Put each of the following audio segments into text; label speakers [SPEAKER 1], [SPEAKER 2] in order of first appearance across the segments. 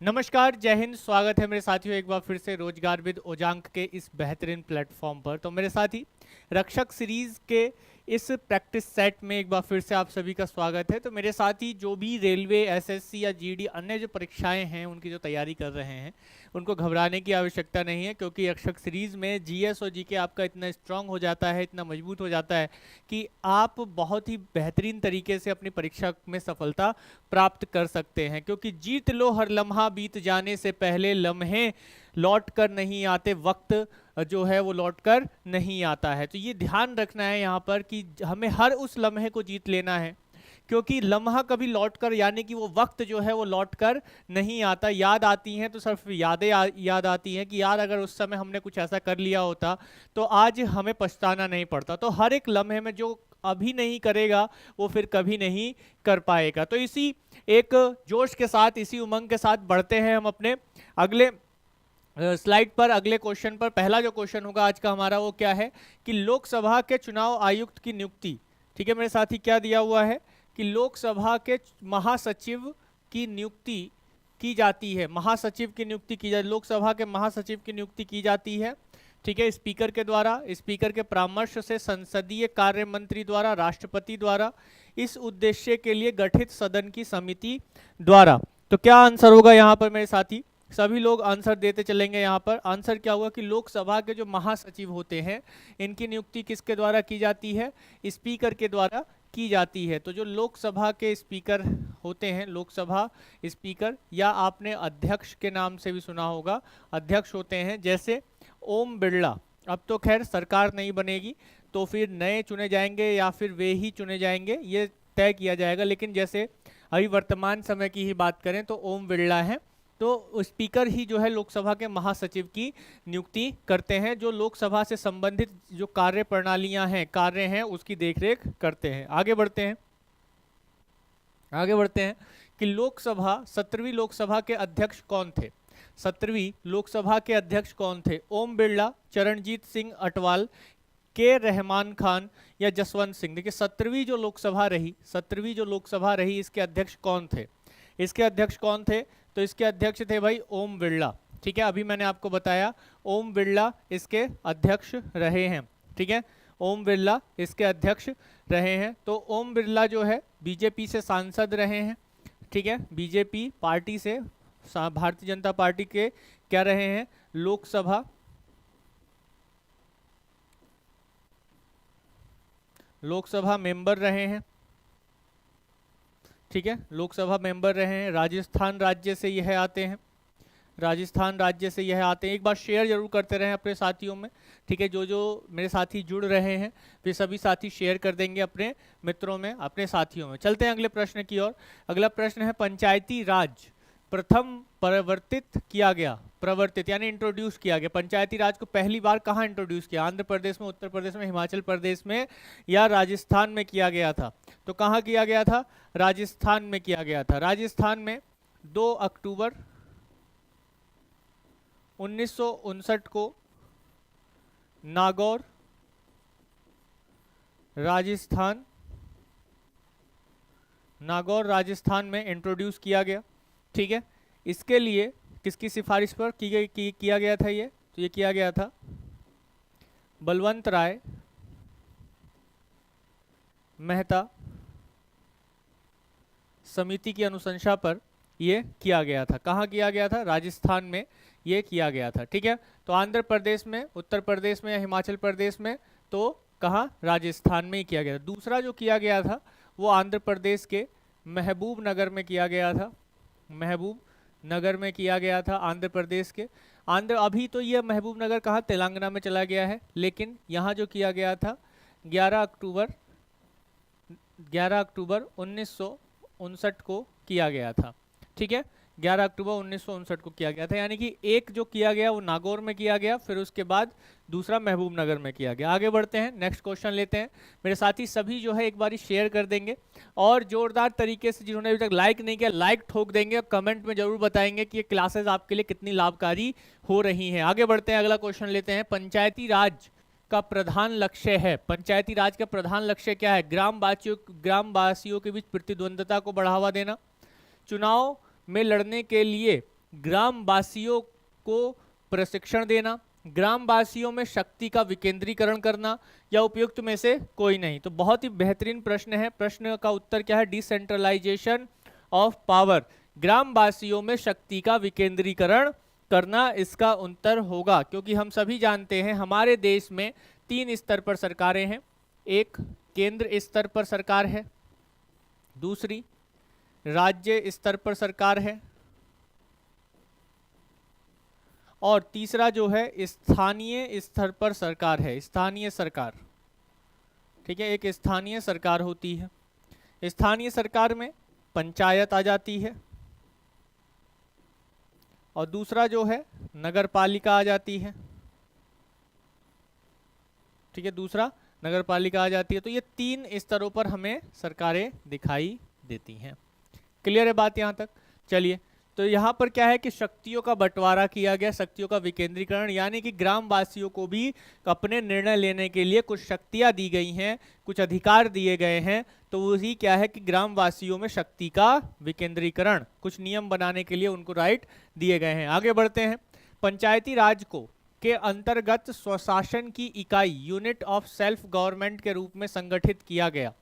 [SPEAKER 1] नमस्कार, जय हिंद। स्वागत है मेरे साथियों एक बार फिर से रोजगार विद ओजांक के इस बेहतरीन प्लेटफॉर्म पर। तो मेरे साथी रक्षक सीरीज के इस प्रैक्टिस सेट में एक बार फिर से आप सभी का स्वागत है। तो मेरे साथी जो भी रेलवे, एसएससी या जीडी अन्य जो परीक्षाएं हैं उनकी जो तैयारी कर रहे हैं, उनको घबराने की आवश्यकता नहीं है, क्योंकि रक्षक सीरीज में जीएस और जीके आपका इतना स्ट्रांग हो जाता है, इतना मजबूत हो जाता है कि आप बहुत ही बेहतरीन तरीके से अपनी परीक्षा में सफलता प्राप्त कर सकते हैं। क्योंकि जीत लो हर लम्हा बीत जाने से पहले, लम्हे लौट कर नहीं आते, वक्त जो है वो लौट कर नहीं आता है। तो ये ध्यान रखना है यहाँ पर कि हमें हर उस लम्हे को जीत लेना है, क्योंकि लम्हा कभी लौट कर, यानी कि वो वक्त जो है वो लौट कर नहीं आता। याद आती हैं तो सिर्फ यादें याद आती हैं कि यार अगर उस समय हमने कुछ ऐसा कर लिया होता तो आज हमें पछताना नहीं पड़ता। तो हर एक लम्हे में जो अभी नहीं करेगा वो फिर कभी नहीं कर पाएगा। तो इसी एक जोश के साथ, इसी उमंग के साथ बढ़ते हैं हम अपने अगले स्लाइड पर, अगले क्वेश्चन पर। पहला जो क्वेश्चन होगा आज का हमारा वो क्या है कि लोकसभा के चुनाव आयुक्त की नियुक्ति, ठीक है मेरे साथी, क्या दिया हुआ है कि लोकसभा के महासचिव की नियुक्ति की जाती है। महासचिव की नियुक्ति की जाती, लोकसभा के महासचिव की नियुक्ति की जाती है, ठीक है, स्पीकर के द्वारा, स्पीकर के परामर्श से, संसदीय कार्य मंत्री द्वारा, राष्ट्रपति द्वारा, इस उद्देश्य के लिए गठित सदन की समिति द्वारा। तो क्या आंसर होगा यहाँ पर मेरे साथी? सभी लोग आंसर देते चलेंगे। यहाँ पर आंसर क्या होगा कि लोकसभा के जो महासचिव होते हैं इनकी नियुक्ति किसके द्वारा की जाती है? स्पीकर के द्वारा की जाती है। तो जो लोकसभा के स्पीकर होते हैं, लोकसभा स्पीकर, या आपने अध्यक्ष के नाम से भी सुना होगा, अध्यक्ष होते हैं जैसे ओम बिरला। अब तो खैर सरकार नहीं बनेगी तो फिर नए चुने जाएंगे या फिर वे ही चुने जाएंगे, ये तय किया जाएगा। लेकिन जैसे अभी वर्तमान समय की ही बात करें तो ओम बिरला हैं, तो स्पीकर ही जो है लोकसभा के महासचिव की नियुक्ति करते हैं, जो लोकसभा से संबंधित जो कार्य प्रणालियां हैं, कार्य हैं, उसकी देखरेख करते हैं। आगे बढ़ते हैं, आगे बढ़ते हैं कि लोकसभा 17वीं लोकसभा के अध्यक्ष कौन थे? 17वीं लोकसभा के अध्यक्ष कौन थे? ओम बिरला, चरणजीत सिंह अटवाल, के रहमान खान या जसवंत सिंह। देखिए 17वीं जो लोकसभा रही, 17वीं जो लोकसभा रही, इसके अध्यक्ष कौन थे? इसके अध्यक्ष कौन थे? तो इसके अध्यक्ष थे भाई ओम बिरला, ठीक है। अभी मैंने आपको बताया ओम बिरला इसके अध्यक्ष रहे हैं, ठीक है, ओम बिरला इसके अध्यक्ष रहे हैं। तो ओम बिरला जो है बीजेपी से सांसद रहे हैं, ठीक है, बीजेपी पार्टी से, भारतीय जनता पार्टी के क्या रहे हैं? लोकसभा मेंबर रहे हैं, ठीक है, लोकसभा मेंबर रहे हैं। राजस्थान राज्य से यह आते हैं, राजस्थान राज्य से यह आते हैं। एक बार शेयर जरूर करते रहें अपने साथियों में, ठीक है, जो जो मेरे साथी जुड़ रहे हैं वे सभी साथी शेयर कर देंगे अपने मित्रों में, अपने साथियों में। चलते हैं अगले प्रश्न की ओर। अगला प्रश्न है पंचायती राज प्रथम प्रवर्तित किया गया, प्रवर्तित यानी इंट्रोड्यूस किया गया, पंचायती राज को पहली बार कहाँ इंट्रोड्यूस किया? आंध्र प्रदेश में, उत्तर प्रदेश में, हिमाचल प्रदेश में या राजस्थान में किया गया था? तो कहाँ किया गया था? राजस्थान में किया गया था। राजस्थान में 2 अक्टूबर 1959 को नागौर, राजस्थान, नागौर राजस्थान में इंट्रोड्यूस किया गया, ठीक है। इसके लिए किसकी सिफारिश पर किया गया था ये? तो ये किया गया था बलवंत राय मेहता समिति की अनुशंसा पर ये किया गया था। कहाँ किया गया था? राजस्थान में ये किया गया था, ठीक है। तो आंध्र प्रदेश में, उत्तर प्रदेश में या हिमाचल प्रदेश में, तो कहाँ? राजस्थान में ही किया गया था। दूसरा जो किया गया था वो आंध्र प्रदेश के महबूब नगर में किया गया था, महबूब नगर में किया गया था आंध्र प्रदेश के। अभी तो यह महबूब नगर कहाँ? तेलंगाना में चला गया है, लेकिन यहाँ जो किया गया था 11 अक्टूबर 1959 को किया गया था, ठीक है, 11 अक्टूबर 1959 को किया गया था। यानी कि एक जो किया गया वो नागौर में किया गया, फिर उसके बाद दूसरा महबूब नगर में किया गया। आगे बढ़ते हैं, नेक्स्ट क्वेश्चन लेते हैं। मेरे साथी सभी जो है एक बारी शेयर कर देंगे, और जोरदार तरीके से जिन्होंने अभी तक लाइक नहीं किया लाइक ठोक देंगे, और कमेंट में जरूर बताएंगे कि ये क्लासेस आपके लिए कितनी लाभकारी हो रही हैं। आगे बढ़ते हैं, अगला क्वेश्चन लेते हैं। पंचायती राज का प्रधान लक्ष्य है, पंचायती राज का प्रधान लक्ष्य क्या है? ग्रामवासियों के बीच प्रतिद्वंद्विता को बढ़ावा देना, चुनाव में लड़ने के लिए ग्रामवासियों को प्रशिक्षण देना, ग्रामवासियों में शक्ति का विकेंद्रीकरण करना, या उपयुक्त में से कोई नहीं। तो बहुत ही बेहतरीन प्रश्न है। प्रश्न का उत्तर क्या है? डिसेंट्रलाइजेशन ऑफ पावर, ग्रामवासियों में शक्ति का विकेंद्रीकरण करना इसका उत्तर होगा। क्योंकि हम सभी जानते हैं हमारे देश में 3 स्तर पर सरकारें हैं। एक केंद्र स्तर पर सरकार है, दूसरी राज्य स्तर पर सरकार है, और तीसरा जो है स्थानीय स्तर पर सरकार है, स्थानीय सरकार। ठीक है, एक स्थानीय सरकार होती है। स्थानीय सरकार में पंचायत आ जाती है, और दूसरा जो है नगर पालिका आ जाती है। ठीक है, दूसरा नगर पालिका आ जाती है। तो ये 3 स्तरों पर हमें सरकारें दिखाई देती हैं। क्लियर है बात यहाँ तक? चलिए, तो यहाँ पर क्या है कि शक्तियों का बंटवारा किया गया, शक्तियों का विकेंद्रीकरण, यानी कि ग्रामवासियों को भी अपने निर्णय लेने के लिए कुछ शक्तियाँ दी गई हैं, कुछ अधिकार दिए गए हैं। तो वही क्या है कि ग्रामवासियों में शक्ति का विकेंद्रीकरण, कुछ नियम बनाने के लिए उनको राइट दिए गए हैं। आगे बढ़ते हैं। पंचायती राज को के अंतर्गत स्वशासन की इकाई, यूनिट ऑफ सेल्फ गवर्नमेंट के रूप में संगठित किया गया।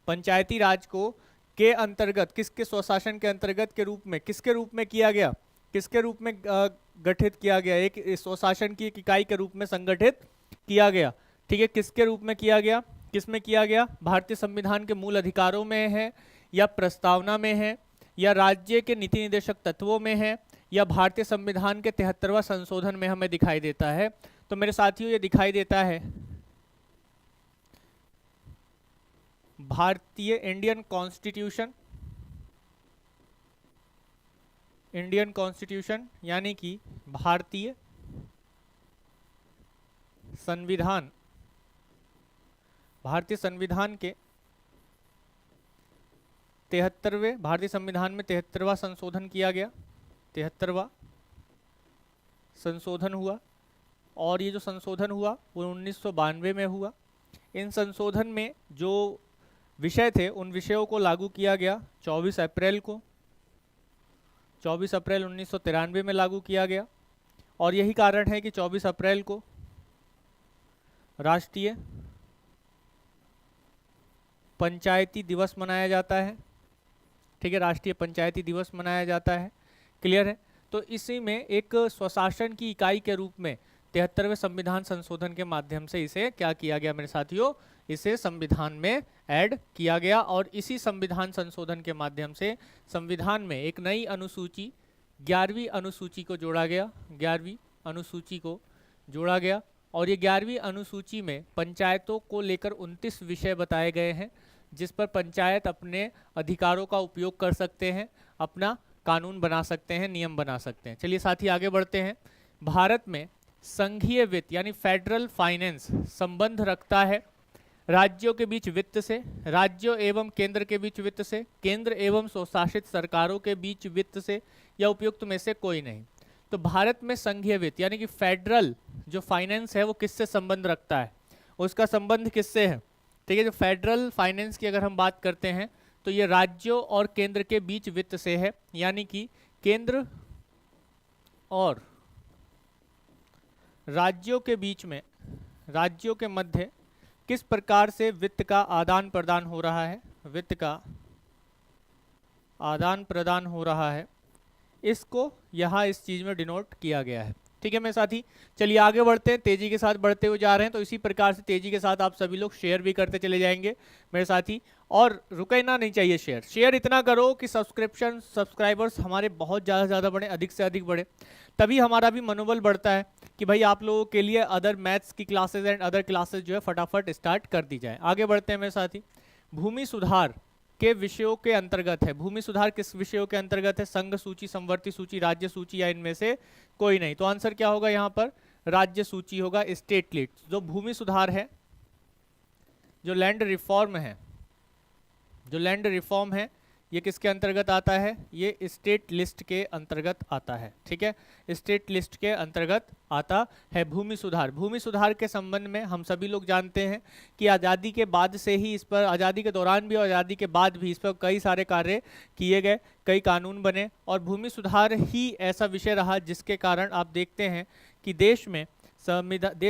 [SPEAKER 1] पंचायती राज को के अंतर्गत, किसके स्वशासन के अंतर्गत के रूप में, किसके रूप में किया गया, किसके रूप में गठित किया गया? एक स्वशासन की एक इकाई के रूप में संगठित किया गया। ठीक है, किसके रूप में किया गया? किसमें किया गया? भारतीय संविधान के मूल अधिकारों में है, या प्रस्तावना में है, या राज्य के नीति निदेशक तत्वों में है, या भारतीय संविधान के 73वां संशोधन में हमें दिखाई देता है? तो मेरे साथियों ये दिखाई देता है भारतीय इंडियन कॉन्स्टिट्यूशन, इंडियन कॉन्स्टिट्यूशन यानी कि भारतीय संविधान, भारतीय संविधान के 73वें, भारतीय संविधान में 73वां संशोधन किया गया, 73वां संशोधन हुआ। और ये जो संशोधन हुआ वो 1992 में हुआ। इन संशोधन में जो विषय थे उन विषयों को लागू किया गया 24 अप्रैल को, 24 अप्रैल 1993 में लागू किया गया। और यही कारण है कि 24 अप्रैल को राष्ट्रीय पंचायती दिवस मनाया जाता है। ठीक है, राष्ट्रीय पंचायती दिवस मनाया जाता है। क्लियर है? तो इसी में एक स्वशासन की इकाई के रूप में 73वें संविधान संशोधन के माध्यम से इसे क्या किया गया मेरे साथियों? इसे संविधान में ऐड किया गया। और इसी संविधान संशोधन के माध्यम से संविधान में एक नई अनुसूची, 11वीं अनुसूची को जोड़ा गया, 11वीं अनुसूची को जोड़ा गया। और ये 11वीं अनुसूची में पंचायतों को लेकर 29 विषय बताए गए हैं, जिस पर पंचायत अपने अधिकारों का उपयोग कर सकते हैं, अपना कानून बना सकते हैं, नियम बना सकते हैं। चलिए साथी आगे बढ़ते हैं। भारत में संघीय वित्त यानी फेडरल फाइनेंस संबंध रखता है राज्यों के बीच वित्त से, राज्यों एवं केंद्र के बीच वित्त से, केंद्र एवं स्वशासित सरकारों के बीच वित्त से, या उपयुक्त में से कोई नहीं। तो भारत में संघीय वित्त यानी कि फेडरल जो फाइनेंस है वो किससे संबंध रखता है? उसका संबंध किससे है? ठीक है, जो फेडरल फाइनेंस की अगर हम बात करते हैं तो ये राज्यों और केंद्र के बीच वित्त से है। यानी कि केंद्र और राज्यों के बीच में, राज्यों के मध्य किस प्रकार से वित्त का आदान प्रदान हो रहा है, वित्त का आदान प्रदान हो रहा है, इसको यहाँ इस चीज में डिनोट किया गया है। ठीक है मेरे साथी, चलिए आगे बढ़ते हैं, तेजी के साथ बढ़ते हुए जा रहे हैं। तो इसी प्रकार से तेजी के साथ आप सभी लोग शेयर भी करते चले जाएंगे मेरे साथी, और रुकना नहीं चाहिए। शेयर इतना करो कि सब्सक्राइबर्स हमारे बहुत ज़्यादा बढ़े, अधिक से अधिक बढ़े, तभी हमारा भी मनोबल बढ़ता है कि भाई आप लोगों के लिए अदर मैथ्स की क्लासेज एंड अदर क्लासेज जो है फटाफट स्टार्ट कर दी जाए। आगे बढ़ते हैं मेरे साथी। भूमि सुधार के विषयों के अंतर्गत है, भूमि सुधार किस विषयों के अंतर्गत है? संघ सूची, संवर्ती सूची, राज्य सूची, या इनमें से कोई नहीं। तो आंसर क्या होगा यहाँ पर? राज्य सूची होगा, स्टेट लिस्ट। जो भूमि सुधार है, जो लैंड रिफॉर्म है, जो लैंड रिफॉर्म है, ये किसके अंतर्गत आता है, ये स्टेट लिस्ट के अंतर्गत आता है। ठीक है, स्टेट लिस्ट के अंतर्गत आता है। भूमि सुधार, भूमि सुधार के संबंध में हम सभी लोग जानते हैं कि आज़ादी के बाद से ही इस पर, आज़ादी के दौरान भी और आज़ादी के बाद भी इस पर कई सारे कार्य किए गए, कई कानून बने, और भूमि सुधार ही ऐसा विषय रहा जिसके कारण आप देखते हैं कि देश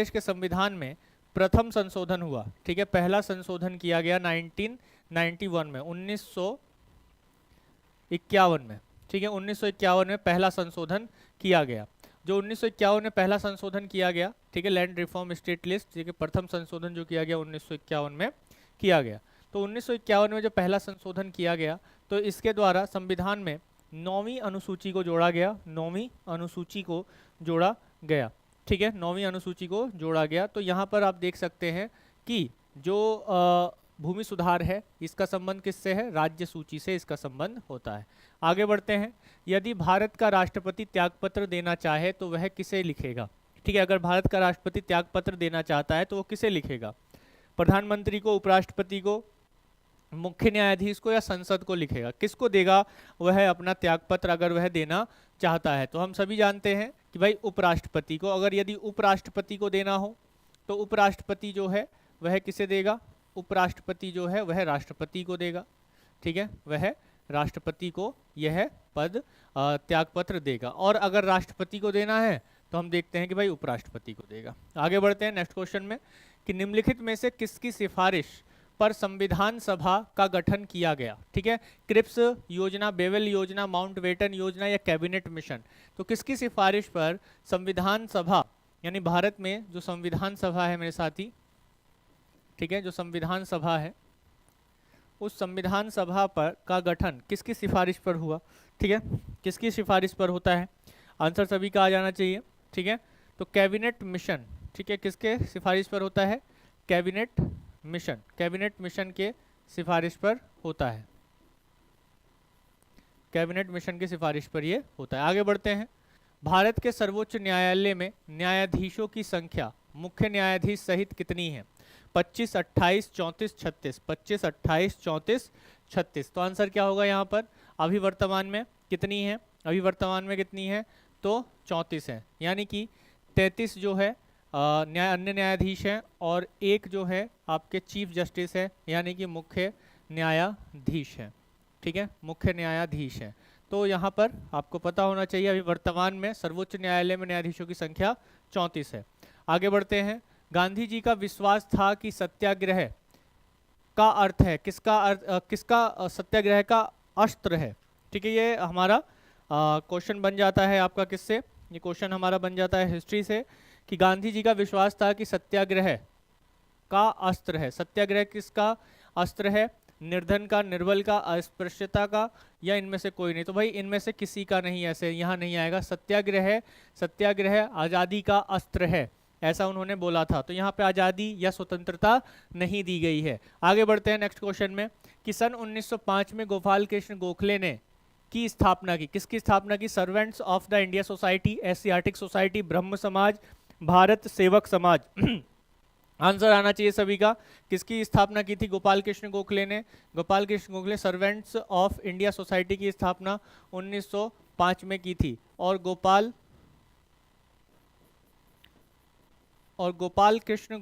[SPEAKER 1] के संविधान में प्रथम संशोधन हुआ। ठीक है, पहला संशोधन किया गया 1991 में, 1951 में। ठीक है, 1951 में पहला संशोधन किया गया। जो 1951 में पहला संशोधन किया गया, ठीक है, लैंड रिफॉर्म स्टेट लिस्ट, ठीक है, प्रथम संशोधन जो किया गया 1951 में किया गया। तो 1951 में जो पहला संशोधन किया गया, तो इसके द्वारा संविधान में 9वीं अनुसूची को जोड़ा गया, 9वीं अनुसूची को जोड़ा गया। ठीक है, 9वीं अनुसूची को जोड़ा गया। तो यहाँ पर आप देख सकते हैं कि जो भूमि सुधार है, इसका संबंध किससे है, राज्य सूची से इसका संबंध होता है। आगे बढ़ते हैं। यदि भारत का राष्ट्रपति त्यागपत्र देना चाहे तो वह किसे लिखेगा। ठीक है, अगर भारत का राष्ट्रपति त्यागपत्र देना चाहता है तो वो किसे लिखेगा, प्रधानमंत्री को, उपराष्ट्रपति को, मुख्य न्यायाधीश को, या संसद को लिखेगा। किसको देगा वह अपना त्यागपत्र अगर वह देना चाहता है? तो हम सभी जानते हैं कि भाई उपराष्ट्रपति को। अगर यदि उपराष्ट्रपति को देना हो तो उपराष्ट्रपति जो है वह किसे देगा, उपराष्ट्रपति जो है वह राष्ट्रपति को देगा। ठीक है, वह राष्ट्रपति को यह पद त्यागपत्र देगा। और अगर राष्ट्रपति को देना है तो हम देखते हैं कि भाई उपराष्ट्रपति को देगा। आगे बढ़ते हैं नेक्स्ट क्वेश्चन में कि निम्नलिखित में से किसकी सिफारिश पर संविधान सभा का गठन किया गया। ठीक है, क्रिप्स योजना, बेवेल योजना, माउंटबेटन योजना या कैबिनेट मिशन। तो किसकी सिफारिश पर संविधान सभा, यानी भारत में जो संविधान सभा है मेरे साथी, ठीक है, जो संविधान सभा है, उस संविधान सभा पर का गठन किसकी सिफारिश पर हुआ। ठीक है, किसकी सिफारिश पर होता है, आंसर सभी का आ जाना चाहिए। ठीक है, तो कैबिनेट मिशन, ठीक है, किसके सिफारिश पर होता है, कैबिनेट मिशन, कैबिनेट मिशन के सिफारिश पर होता है, कैबिनेट मिशन की सिफारिश पर ये होता है। आगे बढ़ते हैं। भारत के सर्वोच्च न्यायालय में न्यायाधीशों की संख्या मुख्य न्यायाधीश सहित कितनी है, 25, 28, 34, 36, 25, 28, 34, 36। तो आंसर क्या होगा यहाँ पर, अभी वर्तमान में कितनी है, अभी वर्तमान में कितनी है, तो 34 है, यानी कि 33 जो है अन्य न्यायाधीश हैं और एक जो है आपके चीफ जस्टिस है, यानी कि मुख्य न्यायाधीश हैं। ठीक है, मुख्य न्यायाधीश हैं। तो यहाँ पर आपको पता होना चाहिए अभी वर्तमान में सर्वोच्च न्यायालय में न्यायाधीशों की संख्या 34 है। आगे बढ़ते हैं। गांधी जी का विश्वास था कि सत्याग्रह का अर्थ है, किसका सत्याग्रह का अस्त्र है। ठीक है, ये हमारा क्वेश्चन बन जाता है आपका किससे, ये क्वेश्चन हमारा बन जाता है हिस्ट्री से, कि गांधी जी का विश्वास था कि सत्याग्रह का अस्त्र है। सत्याग्रह किसका अस्त्र है, निर्धन का, निर्बल का, अस्पृश्यता का, या इनमें से कोई नहीं। तो भाई इनमें से किसी का नहीं, ऐसे यहाँ नहीं आएगा। सत्याग्रह आज़ादी का अस्त्र है, ऐसा उन्होंने बोला था। तो यहाँ पे आज़ादी या स्वतंत्रता नहीं दी गई है। आगे बढ़ते हैं नेक्स्ट क्वेश्चन में कि सन 1905 में गोपाल कृष्ण गोखले ने की स्थापना की, किसकी स्थापना की, servants of the India society, Asiatic society, ब्रह्म समाज, भारत सेवक समाज। आंसर आना चाहिए सभी का, किसकी स्थापना की थी गोपाल कृष्ण गोखले ने, Gopal Krishna Gokhale servants of India society की स्थापना 1905 में की थी। और गोपाल कृष्ण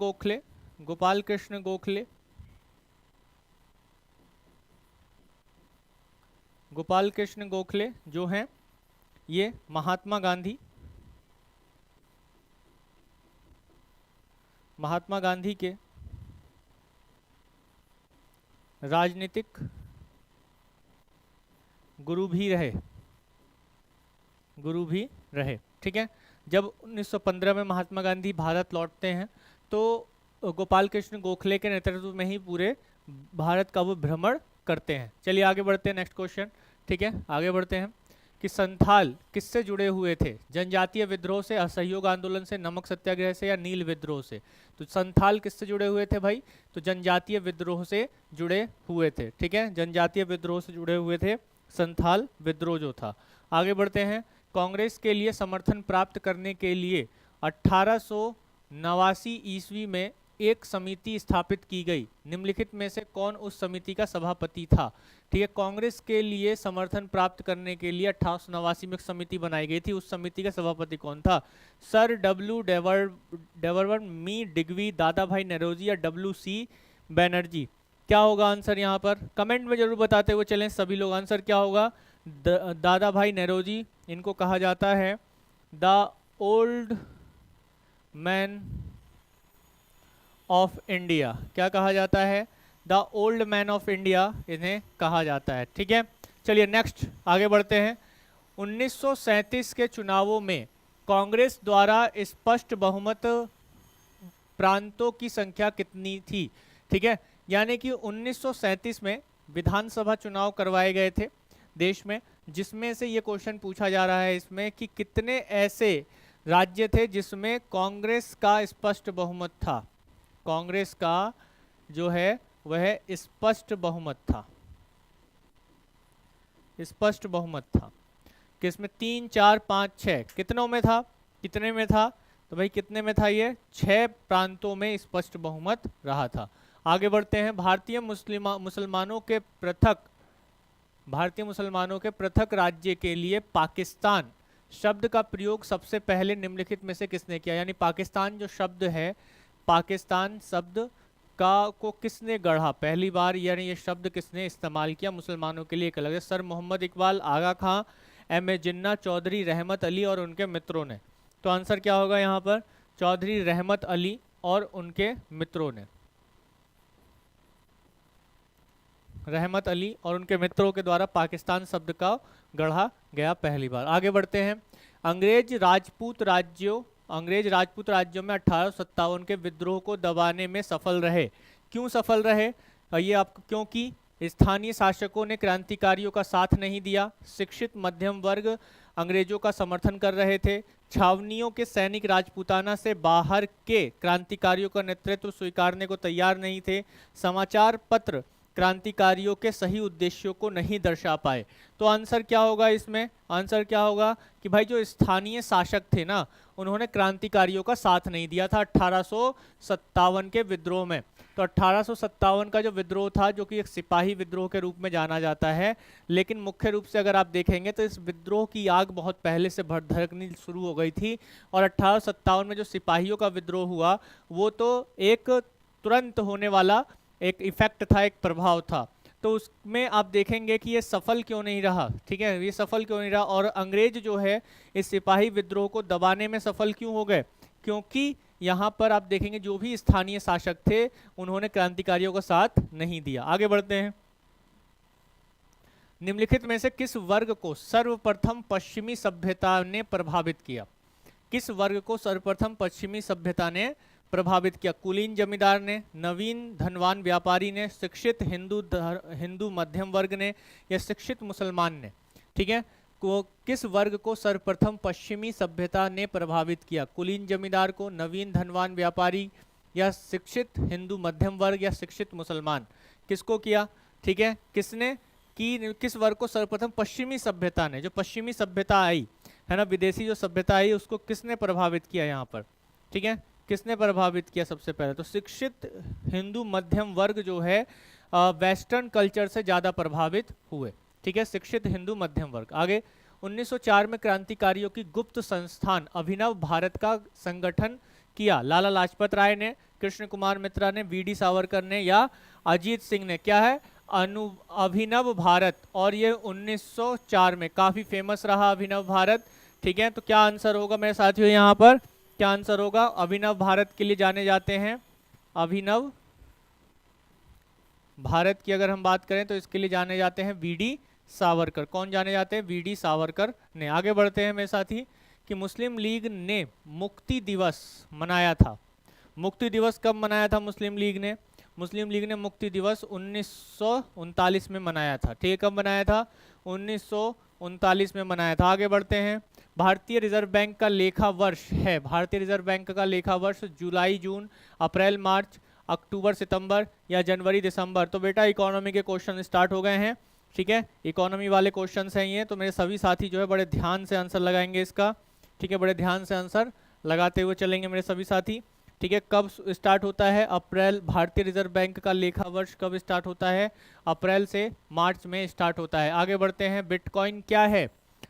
[SPEAKER 1] गोखले जो हैं ये महात्मा गांधी के राजनीतिक गुरु भी रहे। ठीक है, जब 1915 में महात्मा गांधी भारत लौटते हैं तो गोपाल कृष्ण गोखले के नेतृत्व में ही पूरे भारत का वो भ्रमण करते हैं। चलिए आगे बढ़ते हैं नेक्स्ट क्वेश्चन। ठीक है, आगे बढ़ते हैं कि संथाल किससे जुड़े हुए थे, जनजातीय विद्रोह से, असहयोग आंदोलन से, नमक सत्याग्रह से, या नील विद्रोह से। तो संथाल किससे जुड़े हुए थे भाई, तो जनजातीय विद्रोह से जुड़े हुए थे। ठीक है, जनजातीय विद्रोह से जुड़े हुए थे संथाल विद्रोह जो था। आगे बढ़ते हैं। कांग्रेस के लिए समर्थन प्राप्त करने के लिए 1889 ईस्वी में एक समिति स्थापित की गई, निम्नलिखित में से कौन उस समिति का सभापति था? ठीक है, कांग्रेस के लिए समर्थन प्राप्त करने के लिए 1889 में एक समिति बनाई गई थी, उस समिति का सभापति कौन था? सर डब्ल्यू डेवरवर्न, मी डिग्वी, दादा भाई नौरोजी या डब्ल्यू सी बैनर्जी? क्या होगा आंसर यहाँ पर? कमेंट में जरूर बताते हुए चलें सभी लोग। आंसर क्या होगा? दादा भाई नौरोजी, इनको कहा जाता है the old man of India. क्या कहा जाता है? The old man of India इन्हें कहा जाता है। ठीक है, चलिए नेक्स्ट आगे बढ़ते हैं। 1937 के चुनावों में कांग्रेस द्वारा स्पष्ट बहुमत प्रांतों की संख्या कितनी थी? ठीक है, यानी कि 1937 में विधानसभा चुनाव करवाए गए थे देश में, जिसमें से ये क्वेश्चन पूछा जा रहा है इसमें कि कितने ऐसे राज्य थे जिसमें कांग्रेस का स्पष्ट बहुमत था। कांग्रेस का जो है वह स्पष्ट बहुमत था, स्पष्ट बहुमत था। किसमें? 3, 4, 5, 6, कितनों में था? कितने में था? तो भाई कितने में था ये? 6 प्रांतों में स्पष्ट बहुमत रहा था। आगे बढ़ते हैं। भारतीय मुसलमानों के पृथक राज्य के लिए पाकिस्तान शब्द का प्रयोग सबसे पहले निम्नलिखित में से किसने किया? यानी पाकिस्तान जो शब्द है, पाकिस्तान शब्द का को किसने गढ़ा पहली बार, यानी ये शब्द किसने इस्तेमाल किया मुसलमानों के लिए? एक अलग है। सर मोहम्मद इकबाल, आगा खां, M.A. जिन्ना, चौधरी रहमत अली और उनके मित्रों ने। तो आंसर क्या होगा यहाँ पर? चौधरी रहमत अली और उनके मित्रों ने, रहमत अली और उनके मित्रों के द्वारा पाकिस्तान शब्द का गढ़ा गया पहली बार। आगे बढ़ते हैं। अंग्रेज राजपूत राज्यों में 1857 के विद्रोह को दबाने में सफल रहे। क्यों सफल रहे? ये आपको, क्योंकि स्थानीय शासकों ने क्रांतिकारियों का साथ नहीं दिया, शिक्षित मध्यम वर्ग अंग्रेजों का समर्थन कर रहे थे, छावनियों के सैनिक राजपूताना से बाहर के क्रांतिकारियों का नेतृत्व स्वीकारने को तैयार नहीं थे, समाचार पत्र क्रांतिकारियों के सही उद्देश्यों को नहीं दर्शा पाए। तो आंसर क्या होगा इसमें? आंसर क्या होगा कि भाई जो स्थानीय शासक थे ना, उन्होंने क्रांतिकारियों का साथ नहीं दिया था 1857 के विद्रोह में। तो 1857 का जो विद्रोह था, जो कि एक सिपाही विद्रोह के रूप में जाना जाता है, लेकिन मुख्य रूप से अगर आप देखेंगे तो इस विद्रोह की आग बहुत पहले से भड़कनी शुरू हो गई थी। और 1857 में जो सिपाहियों का विद्रोह हुआ, वो तो एक तुरंत होने वाला एक इफेक्ट था, एक प्रभाव था। तो उसमें आप देखेंगे कि ये सफल क्यों नहीं रहा। ठीक है, ये सफल क्यों नहीं रहा? और अंग्रेज जो है इस सिपाही विद्रोह को दबाने में सफल क्यों हो गए? क्योंकि यहाँ पर आप देखेंगे जो भी स्थानीय शासक थे, उन्होंने क्रांतिकारियों का साथ नहीं दिया। आगे बढ़ते हैं। निम्नलिखित में से किस वर्ग को सर्वप्रथम पश्चिमी सभ्यता ने प्रभावित किया? किस वर्ग को सर्वप्रथम पश्चिमी सभ्यता ने प्रभावित किया? कुलीन जमींदार ने, नवीन धनवान व्यापारी ने, शिक्षित हिंदू मध्यम वर्ग ने, या शिक्षित मुसलमान ने? ठीक है, किस वर्ग को सर्वप्रथम पश्चिमी सभ्यता ने प्रभावित किया? कुलीन जमींदार को, नवीन धनवान व्यापारी, या शिक्षित हिंदू मध्यम वर्ग, या शिक्षित मुसलमान? किसको किया? ठीक है, किसने की? किस वर्ग को सर्वप्रथम पश्चिमी सभ्यता ने, जो पश्चिमी सभ्यता आई है ना, विदेशी जो सभ्यता आई, उसको किसने प्रभावित किया यहाँ पर? ठीक है, किसने प्रभावित किया सबसे पहले? तो शिक्षित हिंदू मध्यम वर्ग जो है वेस्टर्न कल्चर से ज़्यादा प्रभावित हुए। ठीक है, शिक्षित हिंदू मध्यम वर्ग। आगे 1904 में क्रांतिकारियों की गुप्त संस्थान अभिनव भारत का संगठन किया। लाला लाजपत राय ने, कृष्ण कुमार मित्रा ने, वी डी सावरकर ने, या अजीत सिंह ने? क्या है? अभिनव भारत। और ये 1904 में काफ़ी फेमस रहा अभिनव भारत। ठीक है, तो क्या आंसर होगा मेरे साथियों यहाँ पर? क्या आंसर होगा? अभिनव भारत के लिए जाने जाते हैं, अभिनव भारत की अगर हम बात करें तो इसके लिए जाने जाते हैं वी डी सावरकर। कौन जाने जाते हैं? वी डी सावरकर ने। आगे बढ़ते हैं मेरे साथी कि मुस्लिम लीग ने मुक्ति दिवस मनाया था। मुक्ति दिवस कब मनाया था मुस्लिम लीग ने? मुस्लिम लीग ने मुक्ति दिवस 1939 में मनाया था। ठीक है, कब मनाया था? 1939 में मनाया था। आगे बढ़ते हैं। भारतीय रिजर्व बैंक का लेखा वर्ष है, भारतीय रिजर्व बैंक का लेखा वर्ष जुलाई जून, अप्रैल मार्च, अक्टूबर सितंबर, या जनवरी दिसंबर? तो बेटा इकोनॉमी के क्वेश्चन स्टार्ट हो गए हैं। ठीक है, इकोनॉमी वाले क्वेश्चंस हैं ये, तो मेरे सभी साथी जो है बड़े ध्यान से आंसर लगाएंगे इसका। ठीक है, बड़े ध्यान से आंसर लगाते हुए चलेंगे मेरे सभी साथी। ठीक है, कब स्टार्ट होता है? अप्रैल, भारतीय रिजर्व बैंक का लेखा वर्ष कब स्टार्ट होता है? अप्रैल से मार्च में स्टार्ट होता है। आगे बढ़ते हैं, बिटकॉइन क्या है?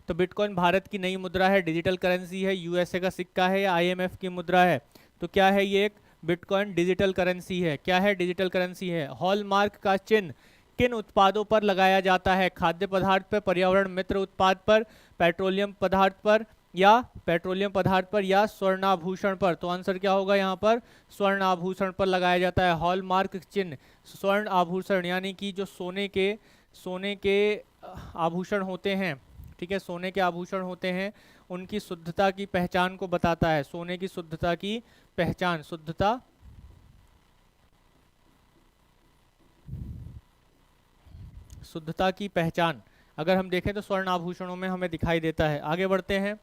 [SPEAKER 1] तो बिटकॉइन भारत की नई मुद्रा है, डिजिटल करेंसी है, यूएसए का सिक्का है या आईएमएफ की मुद्रा है? तो क्या है ये? एक बिटकॉइन डिजिटल करेंसी है। क्या है? डिजिटल करेंसी है। हॉलमार्क का चिन्ह किन उत्पादों पर लगाया जाता है? खाद्य पदार्थ पर, पर्यावरण मित्र उत्पाद पर, पेट्रोलियम पदार्थ पर या स्वर्णाभूषण पर? तो आंसर क्या होगा यहाँ पर? स्वर्ण आभूषण पर लगाया जाता है। हॉलमार्क चिन्ह स्वर्ण आभूषण यानी कि जो सोने के आभूषण होते हैं, ठीक है, सोने के आभूषण होते हैं, उनकी शुद्धता की पहचान को बताता है। सोने की शुद्धता की पहचान, शुद्धता की पहचान अगर हम देखें तो स्वर्ण आभूषणों में हमें दिखाई देता है। आगे बढ़ते हैं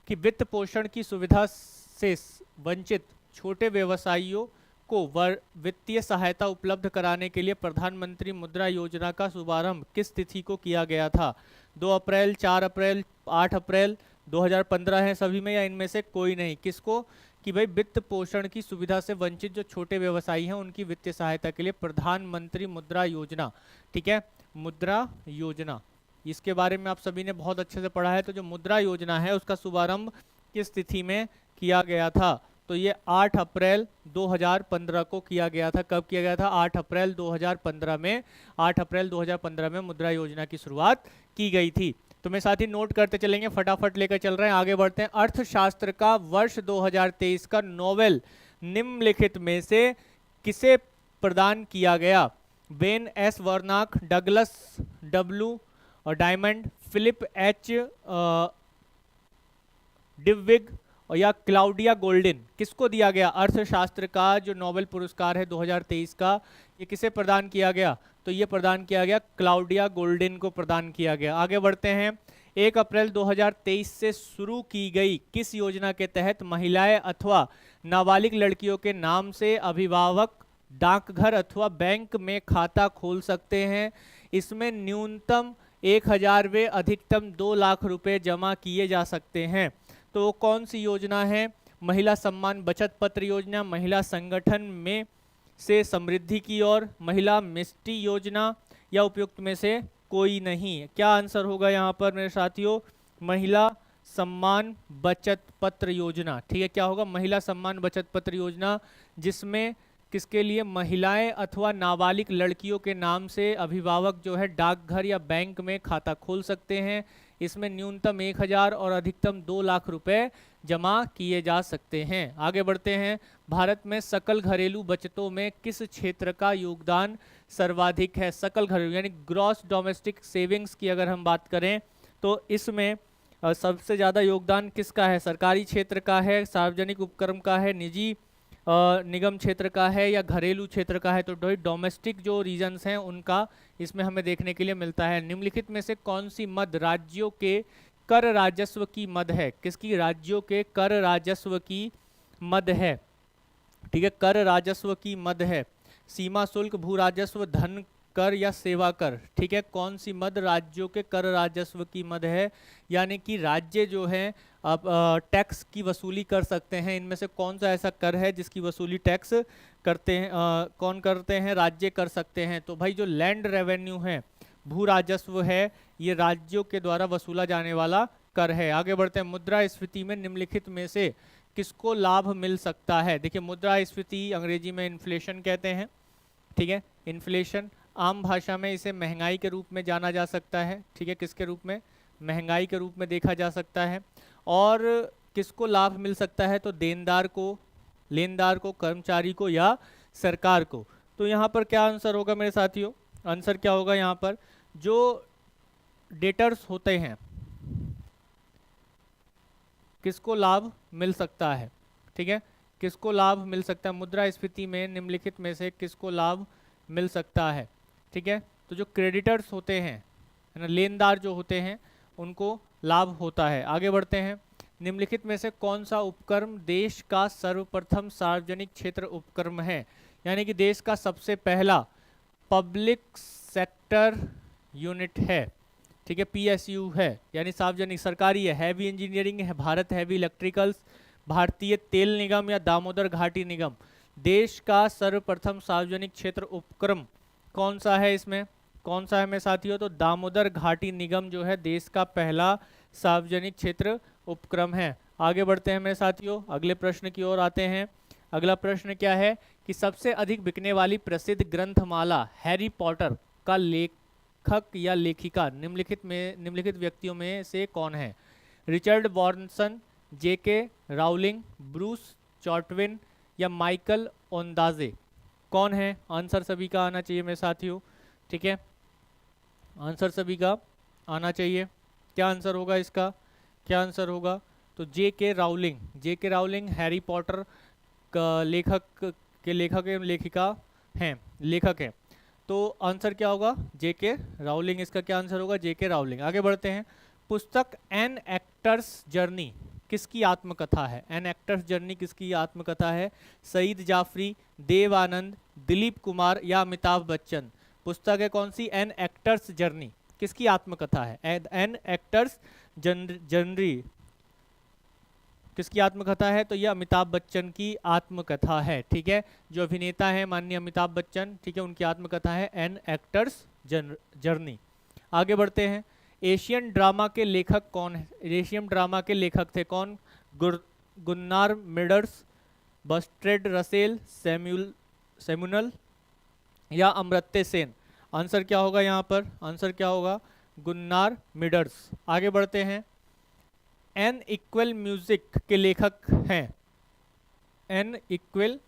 [SPEAKER 1] कि वित्त पोषण की सुविधा से वंचित छोटे व्यवसायियों को वित्तीय सहायता उपलब्ध कराने के लिए प्रधानमंत्री मुद्रा योजना का शुभारंभ किस तिथि को किया गया था? 2 अप्रैल, 4 अप्रैल, 8 अप्रैल, 2015 है सभी में या इनमें से कोई नहीं? किसको? कि भाई वित्त पोषण की सुविधा से वंचित जो छोटे व्यवसायी हैं उनकी वित्तीय सहायता के लिए प्रधानमंत्री मुद्रा योजना, ठीक है, मुद्रा योजना, इसके बारे में आप सभी ने बहुत अच्छे से पढ़ा है। तो जो मुद्रा योजना है उसका शुभारंभ किस तिथि में किया गया था? तो ये 8 अप्रैल 2015 को किया गया था। कब किया गया था? 8 अप्रैल 2015 में। 8 अप्रैल 2015 में मुद्रा योजना की शुरुआत की गई थी। तो मैं साथ ही नोट करते चलेंगे, फटाफट लेकर चल रहे हैं, आगे बढ़ते हैं। अर्थशास्त्र का वर्ष 2023 का नोबेल निम्नलिखित में से किसे प्रदान किया गया? बेन एस वर्नाक, डगलस डब्ल्यू और डायमंड, फिलिप एच डिविग और या क्लाउडिया गोल्डिन? किसको दिया गया? अर्थशास्त्र का जो नोबेल पुरस्कार है 2023 का, ये किसे प्रदान किया गया? तो ये प्रदान किया गया क्लाउडिया गोल्डिन को प्रदान किया गया। आगे बढ़ते हैं, 1 अप्रैल 2023 से शुरू की गई किस योजना के तहत महिलाएं अथवा नाबालिग लड़कियों के नाम से अभिभावक डाकघर अथवा बैंक में खाता खोल सकते हैं? इसमें न्यूनतम 1000 व अधिकतम 2 लाख रुपए जमा किए जा सकते हैं। तो कौन सी योजना है? महिला सम्मान बचत पत्र योजना, महिला संगठन में से समृद्धि की ओर, महिला मिष्टी योजना या उपयुक्त में से कोई नहीं? क्या आंसर होगा यहाँ पर मेरे साथियों? महिला सम्मान बचत पत्र योजना, ठीक है। क्या होगा? महिला सम्मान बचत पत्र योजना, जिसमें किसके लिए? महिलाएं अथवा नाबालिग लड़कियों के नाम से अभिभावक जो है डाकघर या बैंक में खाता खोल सकते हैं। इसमें न्यूनतम 1000 और अधिकतम 2 लाख रुपए जमा किए जा सकते हैं। आगे बढ़ते हैं, भारत में सकल घरेलू बचतों में किस क्षेत्र का योगदान सर्वाधिक है? सकल घरेलू यानी ग्रॉस डोमेस्टिक सेविंग्स की अगर हम बात करें तो इसमें सबसे ज़्यादा योगदान किसका है? सरकारी क्षेत्र का है, सार्वजनिक उपक्रम का है, निजी निगम क्षेत्र का है या घरेलू क्षेत्र का है? तो डोमेस्टिक जो रीजन्स हैं उनका इसमें हमें देखने के लिए मिलता है। निम्नलिखित में से कौन सी मद राज्यों के कर राजस्व की मद है? किसकी? राज्यों के कर राजस्व की मद है, ठीक है, कर राजस्व की मद है। सीमा शुल्क, भू राजस्व, धन कर या सेवा कर, ठीक है। कौन सी मद राज्यों के कर राजस्व की मद है? यानी कि राज्य जो है अब टैक्स की वसूली कर सकते हैं। इनमें से कौन सा ऐसा कर है जिसकी वसूली टैक्स करते हैं? कौन करते हैं? राज्य कर सकते हैं। तो भाई जो लैंड रेवेन्यू है, भू राजस्व है, ये राज्यों के द्वारा वसूला जाने वाला कर है। आगे बढ़ते हैं, मुद्रास्फीति में निम्नलिखित में से किसको लाभ मिल सकता है? देखिए, मुद्रास्फीति अंग्रेजी में इन्फ्लेशन कहते हैं, ठीक है। इन्फ्लेशन, आम भाषा में इसे महंगाई के रूप में जाना जा सकता है, ठीक है। किसके रूप में? महंगाई के रूप में देखा जा सकता है। और किसको लाभ मिल सकता है? तो देनदार को, लेनदार को, कर्मचारी को या सरकार को। तो यहाँ पर क्या आंसर होगा मेरे साथियों? आंसर क्या होगा यहाँ पर? जो डेटर्स होते हैं किसको लाभ मिल सकता है, ठीक है, किसको लाभ मिल सकता है? मुद्रास्फीति में निम्नलिखित में से किसको लाभ मिल सकता है, ठीक है। तो जो क्रेडिटर्स होते हैं, है ना, लेनदार जो होते हैं, उनको लाभ होता है। आगे बढ़ते हैं, निम्नलिखित में से कौन सा उपक्रम देश का सर्वप्रथम सार्वजनिक क्षेत्र उपक्रम है? यानी कि देश का सबसे पहला पब्लिक सेक्टर यूनिट है, ठीक है, पीएसयू है, यानी सार्वजनिक सरकारी है। हैवी इंजीनियरिंग है, भारत हैवी इलेक्ट्रिकल्स, भारतीय तेल निगम या दामोदर घाटी निगम? देश का सर्वप्रथम सार्वजनिक क्षेत्र उपक्रम कौन सा है? इसमें कौन सा है मेरे साथियों? तो दामोदर घाटी निगम जो है देश का पहला सार्वजनिक क्षेत्र उपक्रम है। आगे बढ़ते हैं मेरे साथियों, अगले प्रश्न की ओर आते हैं। अगला प्रश्न क्या है कि सबसे अधिक बिकने वाली प्रसिद्ध ग्रंथमाला हैरी पॉटर का लेखक या लेखिका निम्नलिखित व्यक्तियों में से कौन है? रिचर्ड बॉर्नसन, जेके राउलिंग, ब्रूस चॉर्टविन या माइकल ओंदाजे? कौन है? आंसर सभी का आना चाहिए मेरे साथियों, ठीक है, आंसर सभी का आना चाहिए। क्या आंसर होगा इसका? क्या आंसर होगा? तो जेके राउलिंग हैरी पॉटर का लेखक एवं लेखिका हैं, लेखक हैं। तो आंसर क्या होगा? जेके राउलिंग, इसका क्या आंसर होगा? जेके राउलिंग। आगे बढ़ते हैं। पुस्तक एन एक्टर्स जर्नी किसकी आत्मकथा है? एन एक्टर्स जर्नी किसकी आत्मकथा है? सईद जाफरी, देव आनंद, दिलीप कुमार या अमिताभ बच्चन? पुस्तक है कौन सी? एन एक्टर्स जर्नी किसकी आत्मकथा है? एन एक्टर्स जर्नी किसकी आत्मकथा है? तो यह अमिताभ बच्चन की आत्मकथा है, ठीक है, जो अभिनेता है माननीय अमिताभ बच्चन, ठीक है, उनकी आत्मकथा है एन एक्टर्स जर्नी। आगे बढ़ते हैं। एशियन ड्रामा के लेखक कौन है? एशियन ड्रामा के लेखक थे कौन? गुन्नार मिडर्स, बस्ट्रेड रसेल, सेमुनल या अमर्त्य सेन? आंसर क्या होगा यहाँ पर? आंसर क्या होगा? गुन्नार मिडर्स। आगे बढ़ते हैं। एन इक्वल म्यूजिक के लेखक हैं, एन इक्वल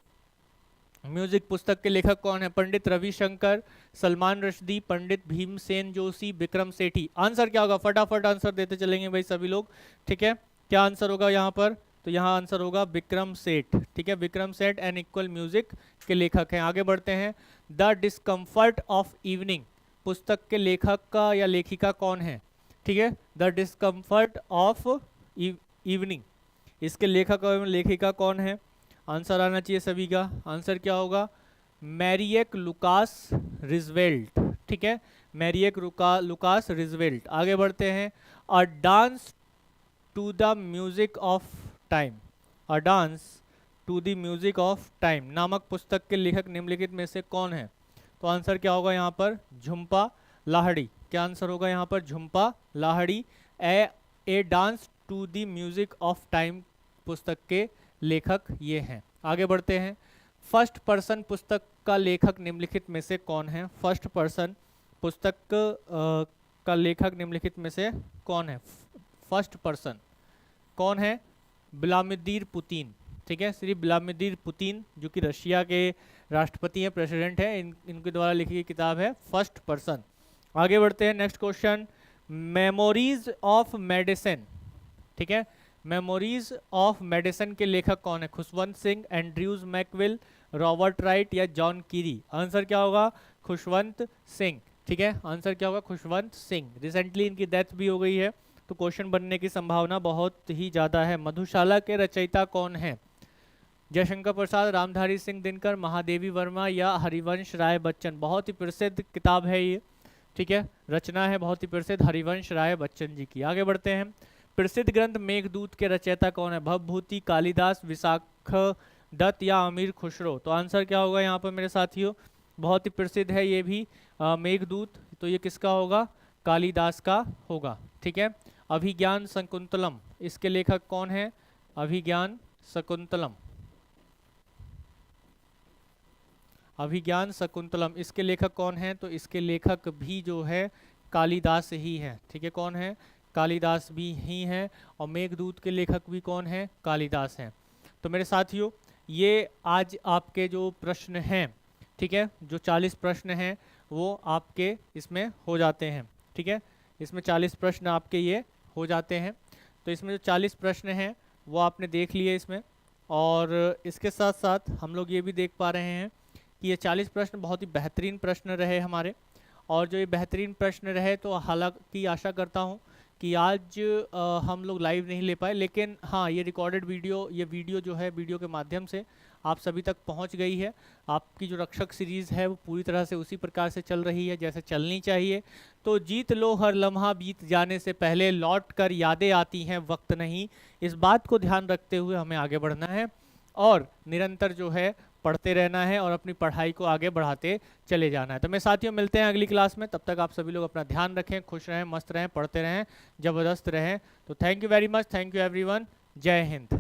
[SPEAKER 1] म्यूजिक पुस्तक के लेखक कौन है? पंडित रविशंकर, सलमान रश्दी, पंडित भीमसेन जोशी, विक्रम सेठी? आंसर क्या होगा? फटाफट आंसर देते चलेंगे भाई सभी लोग, ठीक है। क्या आंसर होगा यहाँ पर? तो यहाँ आंसर होगा विक्रम सेठ, ठीक है, Vikram Seth N equal music के लेखक हैं। आगे बढ़ते हैं। द डिस्कम्फर्ट ऑफ इवनिंग पुस्तक के लेखक का या लेखिका कौन है? ठीक है, द डिस्कम्फर्ट ऑफ इवनिंग, इसके लेखक और लेखिका कौन है? आंसर आना चाहिए सभी का। आंसर क्या होगा? मैरियक लुकास रिजवेल्ट, ठीक है, मैरियक लुकास रिजवेल्ट। आगे बढ़ते हैं। A dance to the music of time, a dance to the music of time नामक पुस्तक के लेखक निम्नलिखित में से कौन है? तो आंसर क्या होगा यहाँ पर? झुम्पा लाहिड़ी। क्या आंसर होगा यहाँ पर? Jhumpa Lahiri. A dance to the music of time पुस्तक के लेखक ये हैं। आगे बढ़ते हैं। फर्स्ट पर्सन पुस्तक का लेखक निम्नलिखित में से कौन है? फर्स्ट पर्सन पुस्तक का लेखक निम्नलिखित में से कौन है? फर्स्ट पर्सन कौन है? व्लादिमीर पुतिन, ठीक है, श्री व्लादिमीर पुतिन, जो कि रशिया के राष्ट्रपति हैं, प्रेसिडेंट है, इनके द्वारा लिखी गई किताब है फर्स्ट पर्सन। आगे बढ़ते हैं। Next question. Memories of medicine, ठीक है, मेमोरीज ऑफ मेडिसिन के लेखक कौन है? Khushwant Singh, Andrews मैकविल, Robert right या जॉन कीरी? आंसर क्या होगा? खुशवंत सिंह, ठीक है, आंसर क्या होगा? खुशवंत सिंह। रिसेंटली इनकी डेथ भी हो गई है, तो क्वेश्चन बनने की संभावना बहुत ही ज़्यादा है। मधुशाला के रचयिता कौन है? जयशंकर प्रसाद, रामधारी सिंह दिनकर, महादेवी वर्मा या हरिवंश राय बच्चन? बहुत ही प्रसिद्ध किताब है ये, ठीक है, रचना है बहुत ही प्रसिद्ध हरिवंश राय बच्चन जी की। आगे बढ़ते हैं। प्रसिद्ध ग्रंथ मेघदूत के रचयिता कौन है? भवभूति, कालिदास, विशाख दत्त या अमीर खुसरो? तो आंसर क्या होगा यहाँ पर मेरे साथियों? बहुत ही प्रसिद्ध है ये भी मेघदूत, तो ये किसका होगा? कालिदास का होगा, ठीक है। अभिज्ञान शकुंतलम, इसके लेखक कौन है? अभिज्ञान शकुंतलम, अभिज्ञान शकुंतलम, इसके लेखक कौन है? तो इसके लेखक भी जो है कालिदास ही है, ठीक है, कौन है? कालिदास भी ही हैं। और मेघदूत के लेखक भी कौन है? कालिदास हैं। तो मेरे साथियों, ये आज आपके जो प्रश्न हैं, ठीक है, जो 40 प्रश्न हैं वो आपके इसमें हो जाते हैं, ठीक है, इसमें 40 प्रश्न आपके ये हो जाते हैं। तो इसमें जो 40 प्रश्न हैं वो आपने देख लिए इसमें, और इसके साथ साथ हम लोग ये भी देख पा रहे हैं कि ये 40 प्रश्न बहुत ही बेहतरीन प्रश्न रहे हमारे। और जो ये बेहतरीन प्रश्न रहे, तो हालांकि आशा करता हूँ कि आज हम लोग लाइव नहीं ले पाए, लेकिन हाँ, ये रिकॉर्डेड वीडियो, ये वीडियो जो है, वीडियो के माध्यम से आप सभी तक पहुंच गई है। आपकी जो रक्षक सीरीज़ है वो पूरी तरह से उसी प्रकार से चल रही है जैसे चलनी चाहिए। तो जीत लो हर लम्हा बीत जाने से पहले, लौट कर यादें आती हैं वक्त नहीं। इस बात को ध्यान रखते हुए हमें आगे बढ़ना है और निरंतर जो है पढ़ते रहना है और अपनी पढ़ाई को आगे बढ़ाते चले जाना है। तो मेरे साथियों मिलते हैं अगली क्लास में, तब तक आप सभी लोग अपना ध्यान रखें, खुश रहें, मस्त रहें, पढ़ते रहें, ज़बरदस्त रहें। तो thank you very much, thank you everyone, जय हिंद।